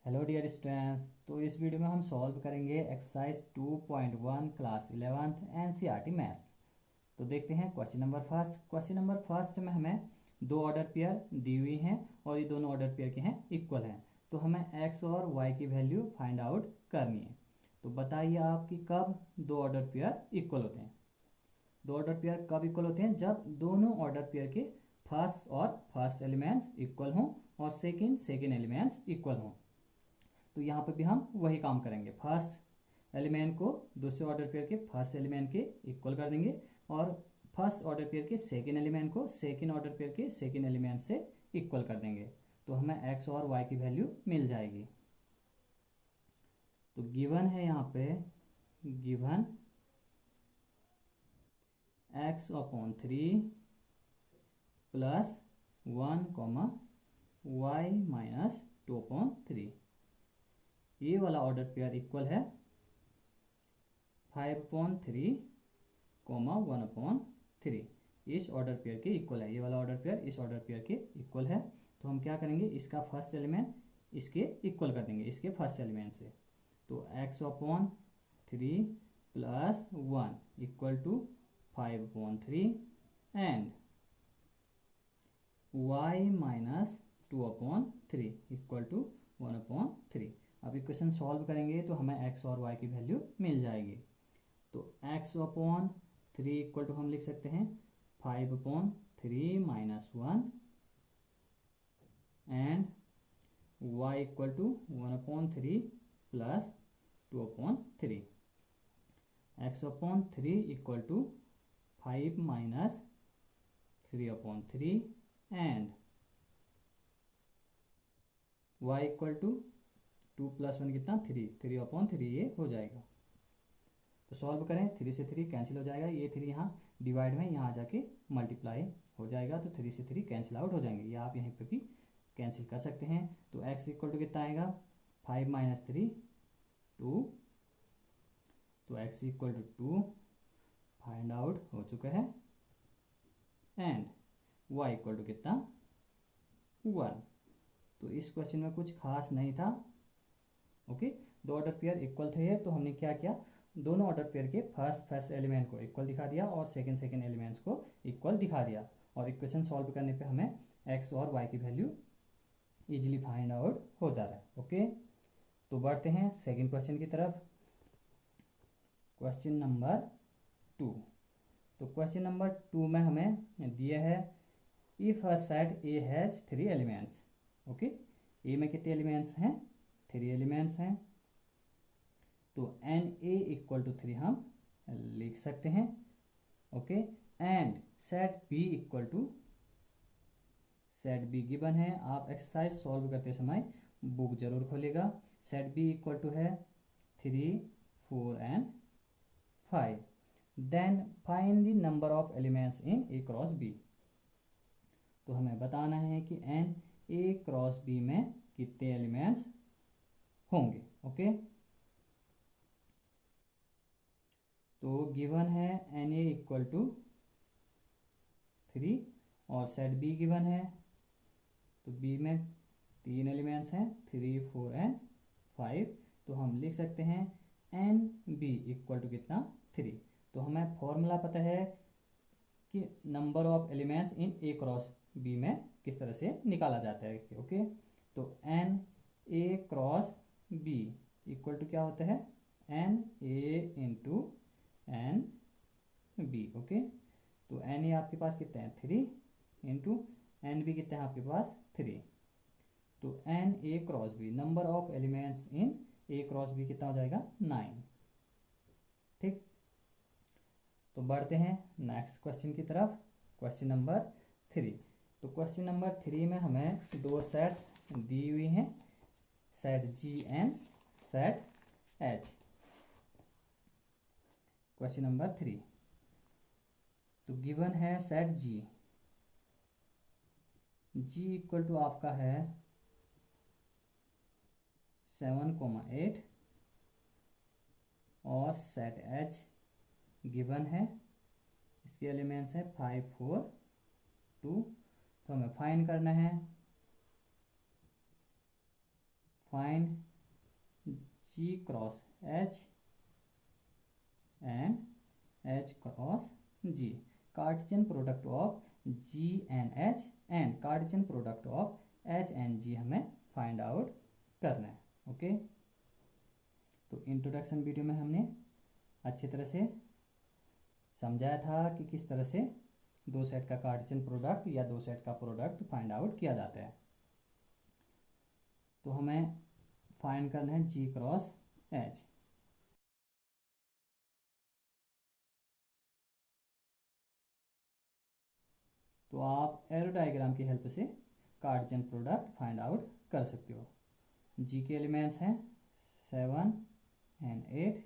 Hello dear students. तो इस video में हम सॉल्व करेंगे exercise 2.1 class 11th NCERT maths. तो देखते हैं question number first. Question number first में हमें दो ऑर्डर पेयर दी हुई हैं और ये दोनों ऑर्डर पेयर के हैं इक्वल हैं। तो हमें एक्स और वाई की वैल्यू फाइंड आउट करनी है। तो बताइए आपकी कब दो ऑर्डर पेयर इक्वल होते हैं। दो ऑर्डर पेयर कब इक्वल होते हैं? जब दोनों ऑर्डर पेयर के फर्स्ट एलिमेंट्स इक्वल हों और सेकेंड एलिमेंट्स इक्वल हों। तो यहाँ पे भी हम वही काम करेंगे, फर्स्ट एलिमेंट को दूसरे ऑर्डर पेयर के फर्स्ट एलिमेंट के इक्वल कर देंगे और फर्स्ट ऑर्डर पेयर के सेकेंड एलिमेंट को सेकेंड ऑर्डर पेयर के सेकेंड एलिमेंट से इक्वल कर देंगे। तो हमें एक्स और वाई की वैल्यू मिल जाएगी। तो गिवन है यहाँ पे, given x upon 3 plus 1 comma y minus 2 upon 3। ये वाला ऑर्डर पेयर इक्वल है 5/3 कोमा 1/3। इस ऑर्डर पेयर के इक्वल है, ये वाला ऑर्डर पेयर इस ऑर्डर पेयर के इक्वल है। तो हम क्या करेंगे, इसका फर्स्ट एलिमेंट इसके इक्वल कर देंगे, इसके फर्स्ट एलिमेंट से। तो x/3 plus 1 equal to 5/3 and y minus 2/3 equal to 1/3। अब इक्वेशन सॉल्व करेंगे तो हमें x और y की वैल्यू मिल जाएगी। तो x/3 इक्वल टू हम लिख सकते हैं 5/3 minus 1 and y equal to 1/3 plus 2/3। x/3 equal to 5 minus 3/3 and y equal to 2 plus 1 कितना 3/3 ये हो जाएगा। तो सॉल्व करें, 3 से 3 कैंसिल हो जाएगा, ये 3 यहाँ डिवाइड में यहाँ जाके मल्टीप्लाई हो जाएगा। तो 3 से 3 कैंसिल आउट हो जाएंगे, ये आप यहीं पे भी कैंसिल कर सकते हैं। तो x इक्वल टू कितना आएगा 5 माइनस 3 2। तो x equal to 2 find out हो चुका है एंड y इक्वल टू कितना 1। तो इस क्वेश्चन में कुछ खास नहीं था। ओके, दो ऑर्डर पेयर इक्वल थे तो हमने क्या किया, दोनों ऑर्डर पेयर के फर्स्ट एलिमेंट को इक्वल दिखा दिया और सेकेंड एलिमेंट्स को इक्वल दिखा दिया। और इक्वेशन सॉल्व करने पे हमें एक्स और वाई की वैल्यू इजीली फाइंड आउट हो जा रहा है। ओके, तो बढ़ते हैं सेकेंड क्वेश्चन की तरफ। Question number 2। तो क्वेश्चन नंबर 2 में हमें दिया है if a set A has 3 elements. Okay, A में कितने एलिमेंट्स हैं? 3 एलिमेंट्स हैं। तो एन ए इक्वल टू 3 हम लिख सकते हैं। Okay, and set B equal to, set B given है। आप एक्सरसाइज सॉल्व करते समय बुक जरूर खोलेगा। सेट बी इक्वल टू है 3 4 and 5। Then find the number of elements in A cross B. तो हमें बताना है कि एन ए क्रॉस बी में कितने एलिमेंट्स होंगे। ओके, तो गिवन है एन ए इक्वल टू 3 और सेट बी गिवन है। तो बी में 3 एलिमेंट्स हैं 3 4 एंड 5। तो हम लिख सकते हैं एन बी इक्वल टू कितना 3। तो हमें फॉर्मूला पता है कि number of elements in A cross B में किस तरह से निकाला जाता है। ओके, तो n A cross B equal to क्या होता है n A into n B. Okay, तो एन ए आपके पास कितने हैं 3 इंटू एन बी कितने हैं आपके पास 3। तो n A cross B number of elements in A cross B कितना हो जाएगा 9। ठीक, तो बढ़ते हैं नेक्स्ट क्वेश्चन की तरफ। Question number 3। तो क्वेश्चन नंबर 3 में हमें दो सेट्स दी हुई हैं, set G and set H. Question number 3। तो गिवन है set G, G equal to आपका है 7,8 और सेट एच गिवन है, इसके एलिमेंट्स है 5 4 2। तो हमें फाइंड करना है find G cross H and H cross G, Cartesian product of G and H and Cartesian product of H and G हमें फाइंड आउट करना है। ओके, तो इंट्रोडक्शन वीडियो में हमने अच्छी तरह से समझाया था कि किस तरह से दो सेट का कार्टेशियन प्रोडक्ट या दो सेट का प्रोडक्ट फाइंड आउट किया जाता है। तो हमें फाइंड करना है G क्रॉस H। तो आप एरो डायग्राम की हेल्प से कार्टेशियन प्रोडक्ट फाइंड आउट कर सकते हो। G के एलिमेंट्स हैं 7 एंड 8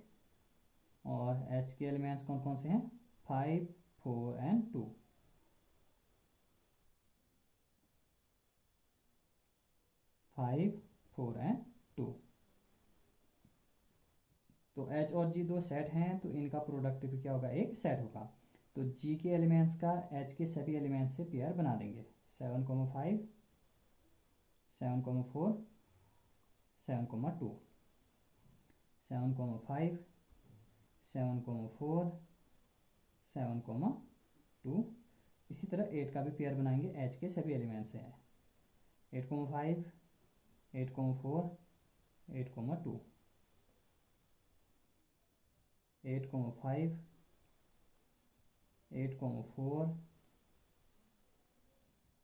और H के एलिमेंट्स कौन कौन से हैं 5, 4 एंड 2। Five, 4 and 2। तो H और G दो सेट हैं तो इनका प्रोडक्ट भी क्या होगा, एक सेट होगा। तो G के एलिमेंट्स का H के सभी एलिमेंट्स से पेयर बना देंगे। 7,5, 7,4, 7,2, 7,5, 7,4, 7,2। इसी तरह 8 का भी पेयर बनाएंगे H के सभी एलिमेंट्स से। 8,5, 8,4, 8,2, 8,5, 8,4,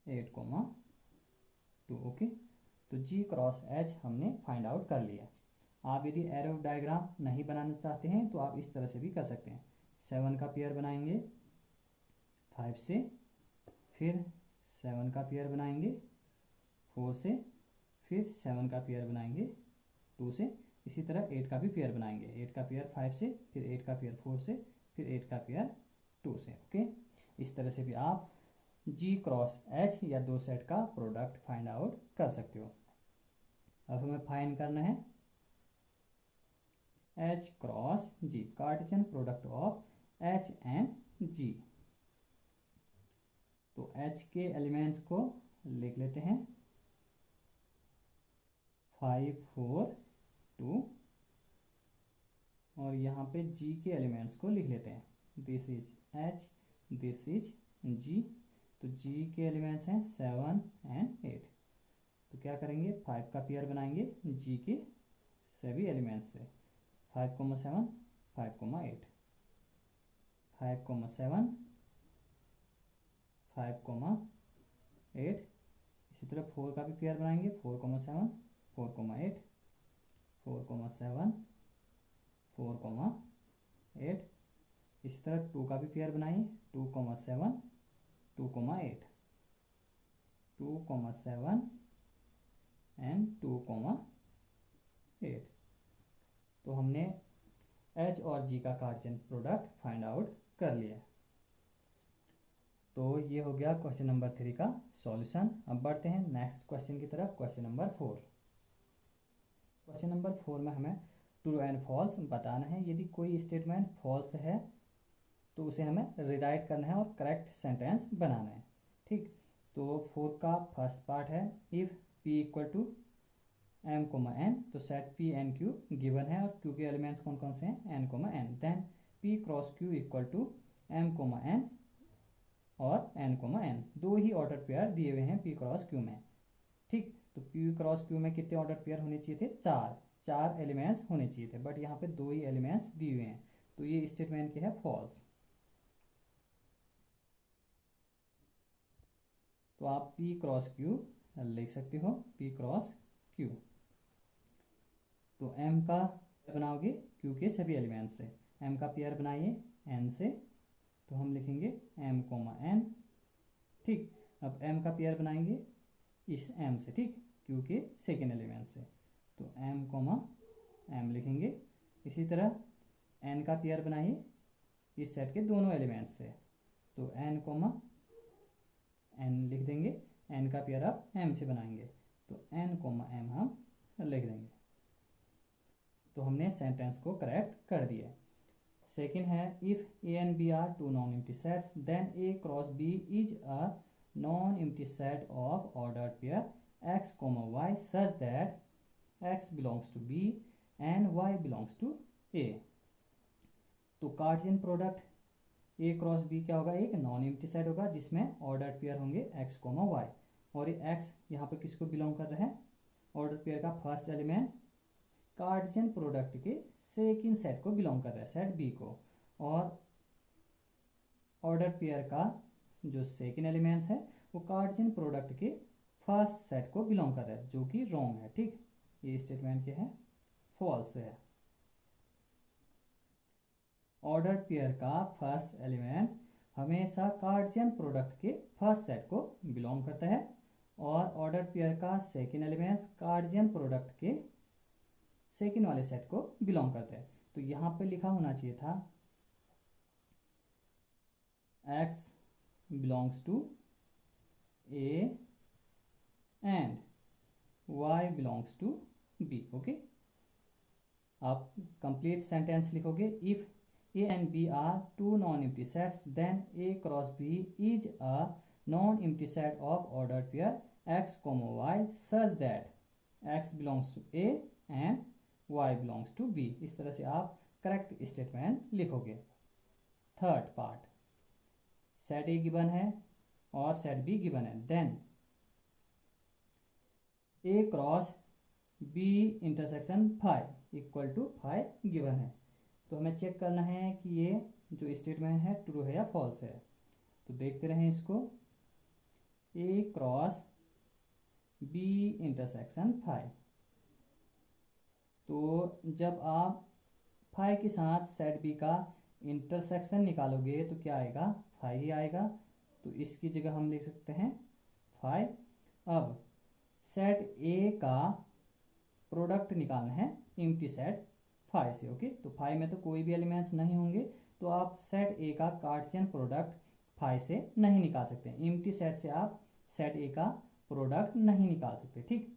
8,2। ओके, तो G क्रॉस H हमने फाइंड आउट कर लिया। आप यदि एरो डायग्राम नहीं बनाना चाहते हैं तो आप इस तरह से भी कर सकते हैं। 7 का पेयर बनाएंगे 5 से, फिर 7 का पेयर बनाएंगे 4 से, फिर 7 का पेयर बनाएंगे 2 से। इसी तरह 8 का भी पेयर बनाएंगे, 8 का पेयर 5 से, फिर 8 का पेयर 4 से, फिर 8 का पेयर 2 से। ओके, इस तरह से भी आप G क्रॉस H या दो सेट का प्रोडक्ट फाइंड आउट कर सकते हो। अब हमें फाइंड करना है H cross G, Cartesian product of H and G। तो H के एलिमेंट्स को लिख लेते हैं 5, 4, 2 और यहाँ पे G के एलिमेंट्स को लिख लेते हैं। This is H, this is G। तो G के एलिमेंट्स हैं 7 एंड 8। तो क्या करेंगे, 5 का पेयर बनाएंगे G के सभी एलिमेंट्स से। 5,7, 5,8, 5,7, 5,8। इसी तरह 4 का भी पेयर बनाएंगे 4,7, 4,8, 4,7, 4,8। इसी तरह 2 का भी पेयर बनाइए 2,7, 2,8, 2,7 एंड 2,8। तो हमने H और G का कार्टेशियन प्रोडक्ट फाइंड आउट कर लिया। तो ये हो गया क्वेश्चन नंबर 3 का सॉल्यूशन। अब बढ़ते हैं नेक्स्ट क्वेश्चन की तरफ, क्वेश्चन नंबर 4। क्वेश्चन नंबर 4 में हमें ट्रू एंड फॉल्स बताना है। यदि कोई स्टेटमेंट फॉल्स है तो उसे हमें रिराइट करना है और करेक्ट सेंटेंस बनाना है। ठीक, तो 4 का फर्स्ट पार्ट है if P equal to M, N, तो set P and Q given है और Q के एलिमेंट्स कौन कौन से हैं N, N। Then P cross Q equal to M, N और N, N। दो ही ऑर्डर पेयर दिए हुए हैं P क्रॉस Q में। ठीक, तो P क्रॉस Q में कितने ऑर्डर पेयर होने चाहिए थे, 4 एलिमेंट्स होने चाहिए थे, बट यहाँ पे 2 ही एलिमेंट्स दिए हुए हैं। तो ये स्टेटमेंट क्या है, फॉल्स। तो आप P क्रॉस Q लिख सकते हो, P क्रॉस Q। तो M का बनाओगे Q के सभी एलिमेंट्स से। M का पेयर बनाइए N से, तो हम लिखेंगे M, N। ठीक, अब M का पेयर बनाएंगे इस M से, ठीक, Q के सेकेंड एलिमेंट से, तो M, M लिखेंगे। इसी तरह N का पेयर बनाइए इस सेट के दोनों एलिमेंट्स से, तो N, N लिख देंगे। N का पेयर आप M से बनाएंगे, तो N, M हम लिख देंगे। तो हमने सेंटेंस को करेक्ट कर दिया। सेकेंड है if A and B are two non empty sets then A cross B is a non empty set of ordered pair X, Y such that x belongs to b and y belongs to a। तो Cartesian product a cross b क्या होगा, एक non empty set होगा जिसमें order pair होंगे x comma y, और ये x यहाँ पर किसको बिलोंग कर रहा है, ऑर्डर पेयर का फर्स्ट एलिमेंट कार्टेशियन प्रोडक्ट के सेकंड सेट को बिलोंग कर रहा है, सेट b को, और ऑर्डर पेयर का जो सेकंड एलिमेंट्स है वो कार्टेशियन प्रोडक्ट के फर्स्ट सेट को बिलोंग कर रहा है, जो कि रॉन्ग है। ठीक, ये स्टेटमेंट क्या है, फॉल्स है। ऑर्डर पेयर का फर्स्ट एलिमेंट हमेशा कार्टेशियन प्रोडक्ट के फर्स्ट सेट को बिलोंग करता है, और ऑर्डर पेयर का सेकंड एलिमेंट कार्टेशियन प्रोडक्ट के सेकंड वाले सेट को बिलोंग करता है। तो यहाँ पे लिखा होना चाहिए था x belongs to a and y belongs to b। Okay, आप कंप्लीट सेंटेंस लिखोगे, if a and b are two non-empty sets then a cross b is a non-empty set of ordered pair x comma y such that x belongs to a and y belongs to b। इस तरह से आप correct statement लिखोगे। Third part, set A given है और set B given है, then A cross B intersection five equal to five given है। तो हमें चेक करना है कि ये जो स्टेटमेंट है ट्रू है या फॉल्स है। तो देखते रहें इसको, ए क्रॉस बी इंटरसेक्शन फाइव। तो जब आप फाइव के साथ सेट बी का इंटरसेक्शन निकालोगे तो क्या आएगा, फाइव ही आएगा। तो इसकी जगह हम लिख सकते हैं फाइव। अब सेट ए का प्रोडक्ट निकालना है एम्प्टी सेट फाइव से। ओके, तो फाइव में तो कोई भी एलिमेंट्स नहीं होंगे, तो आप सेट ए का कार्टेशियन प्रोडक्ट फाइव से नहीं निकाल सकते। एम्प्टी सेट से आप सेट ए का प्रोडक्ट नहीं निकाल सकते। ठीक,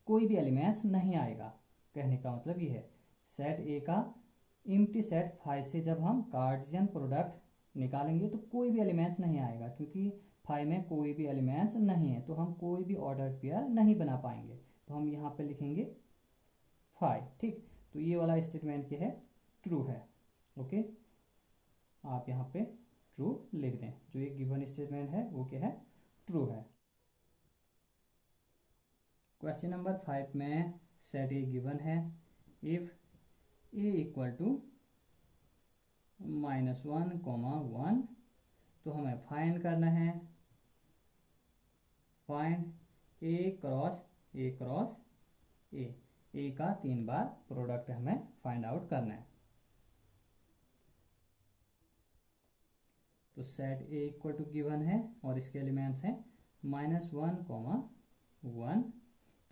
कोई भी एलिमेंट्स नहीं आएगा, कहने का मतलब ये है। सेट ए का एम्प्टी सेट फाइव से जब हम कार्टेशियन प्रोडक्ट निकालेंगे तो कोई भी एलिमेंट्स नहीं आएगा, क्योंकि फाइव में कोई भी एलिमेंट्स नहीं है, तो हम कोई भी ऑर्डर पेयर नहीं बना पाएंगे। तो हम यहाँ पे लिखेंगे फाइव। ठीक, तो ये वाला स्टेटमेंट क्या है, ट्रू है। ओके, आप यहाँ पे ट्रू लिख दें, जो ये गिवन स्टेटमेंट है वो क्या है, ट्रू है। क्वेश्चन नंबर 5 में सेट ए गिवन है, इफ ए इक्वल टू -1, तो हमें फाइंड करना है, फाइंड ए क्रॉस ए का 3 बार प्रोडक्ट हमें फाइंड आउट करना है। तो set A equal to given है और इसके एलिमेंट्स हैं -1,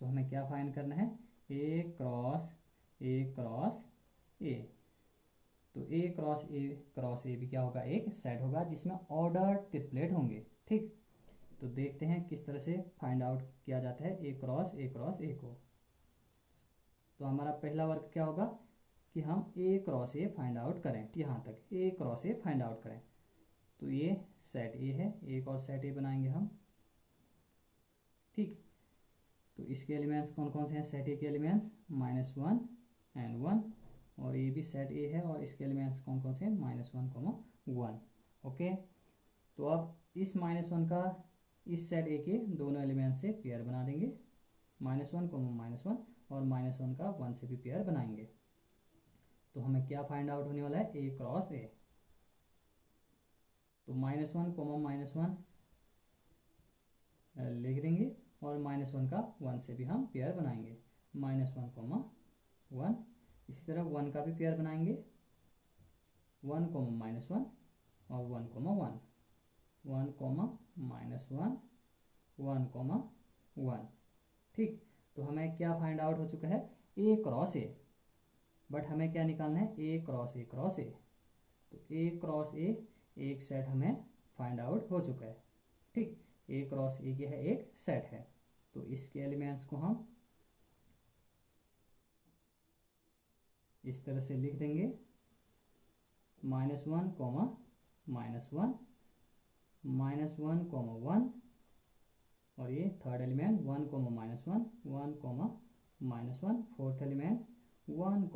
तो हमें क्या फाइंड करना है, ए क्रॉस ए। तो ए क्रॉस ए भी क्या होगा, एक सेट होगा जिसमें ऑर्डर ट्रिपलेट होंगे। ठीक, तो देखते हैं किस तरह से फाइंड आउट किया जाता है ए क्रॉस ए को। तो हमारा पहला वर्क क्या होगा कि हम ए क्रॉस ए फाइंड आउट करें, यहाँ तक ए क्रॉस ए फाइंड आउट करें। तो ये सेट ए है, एक और सेट ए बनाएंगे हम। ठीक, तो इसके एलिमेंट्स कौन कौन से हैं, सेट ए के एलिमेंट्स -1 एंड 1, और ये भी सेट ए है और इसके एलिमेंट्स कौन कौन से हैं, -1, 1। ओके, तो अब इस -1 का इस सेट ए के दोनों एलिमेंट्स से पेयर बना देंगे, -1, -1, और -1 का 1 से भी पेयर बनाएंगे। तो हमें क्या फाइंड आउट होने वाला है, ए क्रॉस ए। तो -1, -1 लिख देंगे और -1 का 1 से भी हम पेयर बनाएंगे, -1, 1। इसी तरह 1 का भी पेयर बनाएंगे, 1, -1 और 1, 1, 1, -1, 1। ठीक, तो हमें क्या फाइंड आउट हो चुका है, ए क्रॉस ए। बट हमें क्या निकालना है, ए क्रॉस ए। तो ए क्रॉस ए एक सेट हमें फाइंड आउट हो चुका है। ठीक, ए क्रॉस ए क्या है, एक सेट है। तो इसके एलिमेंट्स को हम इस तरह से लिख देंगे, -1, -1, -1, 1, और ये थर्ड एलिमेंट 1, -1, 1, -1, फोर्थ एलिमेंट 1,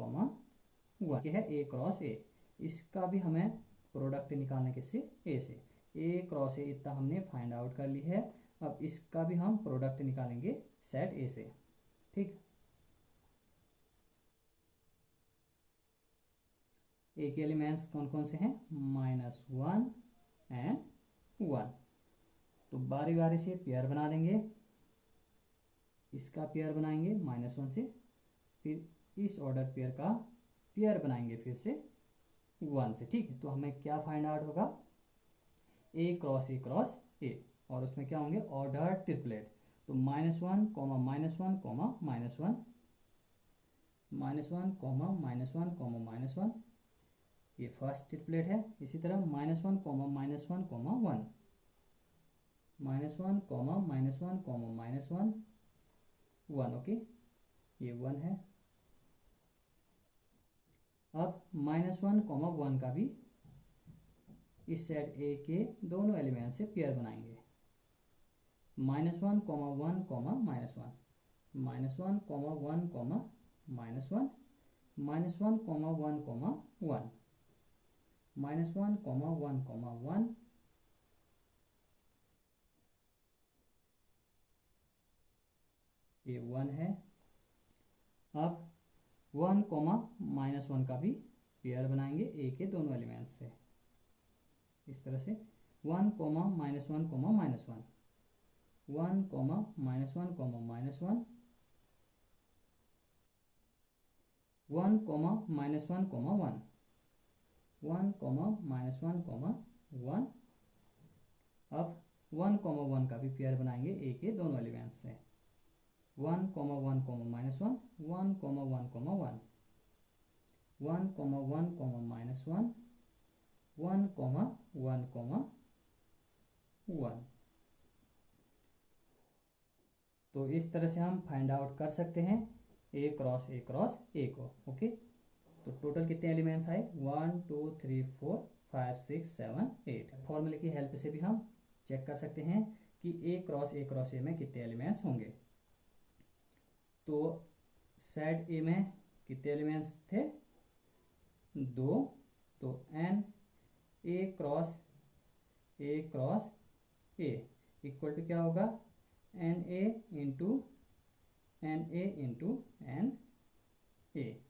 1 है ए क्रॉस ए। इसका भी हमें प्रोडक्ट निकालना किससे, ए से। ए क्रॉस ए इतना हमने फाइंड आउट कर ली है। अब इसका भी हम प्रोडक्ट निकालेंगे सेट ए से। ठीक, ए के एलिमेंट्स कौन कौन से हैं, -1 एंड 1। तो बारी बारी से पेयर बना देंगे। इसका पेयर बनाएंगे -1 से, फिर इस ऑर्डर पेयर का पेयर बनाएंगे फिर से 1 से। ठीक है, तो हमें क्या फाइंड आउट होगा, ए क्रॉस ए क्रॉस ए, और उसमें क्या होंगे ऑर्डर ट्रिपलेट। तो -1, -1, -1, -1, -1, -1, ये फर्स्ट ट्रिपलेट है। इसी तरह -1, -1, -1, -1, -1, ओके, ये 1 है। अब -1, 1 का भी इस सेट ए के दोनों एलिमेंट से पेयर बनाएंगे। -1, 1, -1, -1, -1, -1, -1, -1, -1, -1, ये 1 है। अब 1, -1 का भी पेयर बनाएंगे ए के दोनों एलिमेंट्स से। इस तरह से 1, -1, -1, 1, -1, -1, -1, 1, -1, 1, 1, अब 1, 1 का भी पेयर बनाएंगे ए के दोनों एलिमेंट्स से। 1, 1, -1, 1, 1, 1, 1, 1, -1, 1, 1। तो इस तरह से हम फाइंड आउट कर सकते हैं ए क्रॉस ए क्रॉस ए को। ओके, तो टोटल कितने एलिमेंट्स आए, 1, 2, 3, 4, 5, 6, 7, 8। फॉर्मूले की हेल्प से भी हम चेक कर सकते हैं कि ए क्रॉस ए में कितने एलिमेंट्स होंगे। तो सेट ए में कितने एलिमेंट्स थे, 2। तो n A cross A equal to क्या होगा, n A into n A.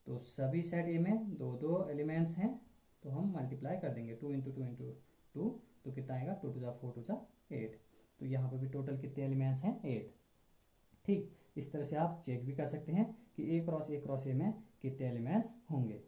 तो सभी सेट ए में दो दो एलिमेंट्स हैं, तो हम मल्टीप्लाई कर देंगे 2 इंटू 2 इंटू 2, तो कितना आएगा 2 2 जा 4 2 जा 8। तो यहाँ पर भी टोटल कितने एलिमेंट्स हैं, 8। ठीक, इस तरह से आप चेक भी कर सकते हैं कि ए क्रॉस ए में कितने एलिमेंट्स होंगे।